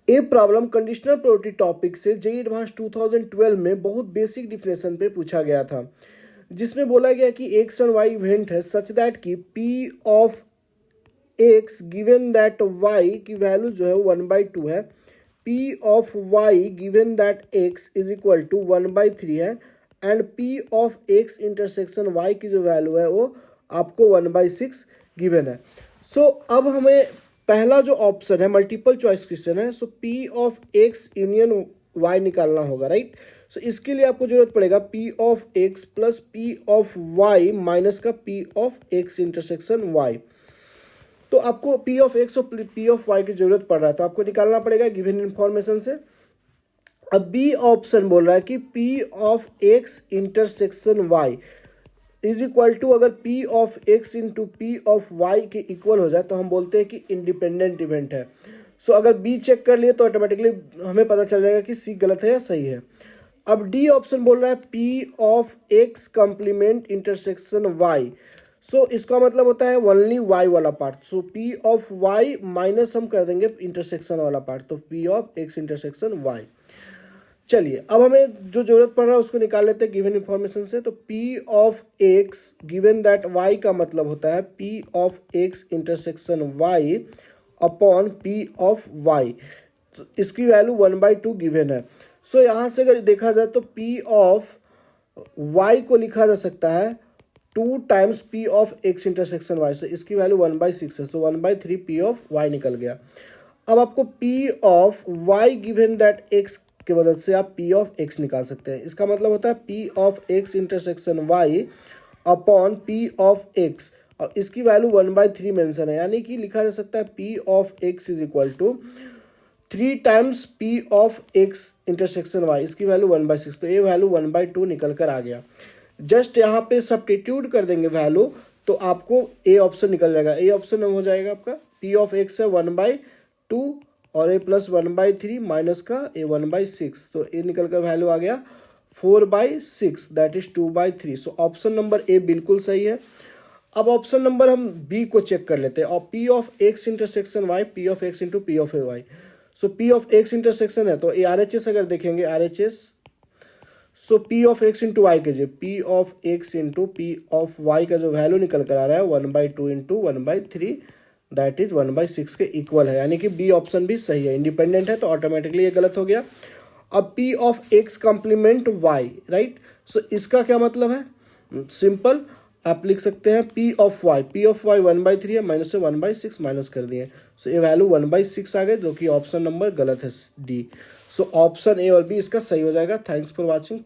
ये problem conditional probability topic से JEE advance 2012 में बहुत बेसिक डिफिनेशन पे पूछा गया था, जिसमें बोला गया कि एक्स और वाई इवेंट है सच दैट कि P of X given that Y की वैल्यू जो है 1/2 है, P of Y given that X is equal to 1/3 है, and P of x intersection Y की जो वैल्यू है वो आपको 1/6 गिवन है। सो अब हमें पहला जो ऑप्शन है मल्टीपल चॉइस क्वेश्चन है, so P of x union y निकालना होगा, राइट। सो इसके लिए आपको जरूरत पड़ेगा P of x plus P of y minus का P of x intersection y. तो आपको पी ऑफ एक्स और पी ऑफ वाई की जरूरत पड़ रहा है, तो आपको निकालना पड़ेगा गिवन इन्फॉर्मेशन से। अब बी ऑप्शन बोल रहा है कि P of x intersection y is equal to, अगर P of x into P of y के इक्वल हो जाए तो हम बोलते हैं कि इंडिपेंडेंट इवेंट है। सो अगर बी चेक कर लिए तो ऑटोमेटिकली हमें पता चल जाएगा कि सी गलत है या सही है। अब डी ऑप्शन बोल रहा है P of x complement intersection y. So इसका मतलब होता है ओनली वाई वाला part. So P of y minus हम कर देंगे इंटरसेक्शन वाला पार्ट, तो P of x intersection y. चलिए अब हमें जो जरूरत पड़ रहा है उसको निकाल लेते हैं गिवन इन्फॉर्मेशन से। तो P of X given that Y का मतलब होता है P of x intersection Y upon P of Y. तो इसकी वैल्यू 1/2 गिवन है। सो यहाँ से अगर देखा जाए तो पी ऑफ वाई को लिखा जा सकता है 2 times P of x intersection y. So इसकी वैल्यू 1/6 है, सो 1/3 पी ऑफ वाई निकल गया। अब आपको P of Y given that X की मदद से आप पी ऑफ एक्स निकाल सकते हैं। इसका मतलब होता है P of x intersection Y upon P of x, और इसकी वैल्यू 1/3 मेंशन है, यानी कि लिखा जा सकता है P of X is equal to 3 times P of x intersection Y, इसकी वैल्यू 1/6। तो ये वैल्यू 1/2 निकल कर आ गया। जस्ट यहाँ पे सब्स्टिट्यूट कर देंगे वैल्यू तो आपको ए ऑप्शन निकल जाएगा। ए ऑप्शन में हो जाएगा आपका पी ऑफ एक्स है 1/2 और ए प्लस 1/3 माइनस का ए 1/6, तो ए निकल कर वैल्यू आ गया 4/6 that is 2/3। So option number A बिल्कुल सही है। अब ऑप्शन नंबर हम बी को चेक कर लेते हैं, और P of x intersection y, P of x into P of a y. So P of x intersection है तो ए आर एच एस अगर देखेंगे R H S, so P of x into y के जी P of x into P of y का जो value निकल कर आ रहा है 1/2 इंटू 1/3 दैट इज 1/6 के इक्वल है, यानी कि बी ऑप्शन भी सही है, इंडिपेंडेंट है, तो ऑटोमेटिकली ये गलत हो गया। अब P of x complement y, right. So इसका क्या मतलब है, सिंपल आप लिख सकते हैं पी ऑफ वाई 1/3 है, माइनस से 1/6 माइनस कर दिए, सो ये वैल्यू 1/6 आ गए, जो कि ऑप्शन नंबर गलत है डी। सो ऑप्शन ए और बी इसका सही हो जाएगा। Thanks for watching.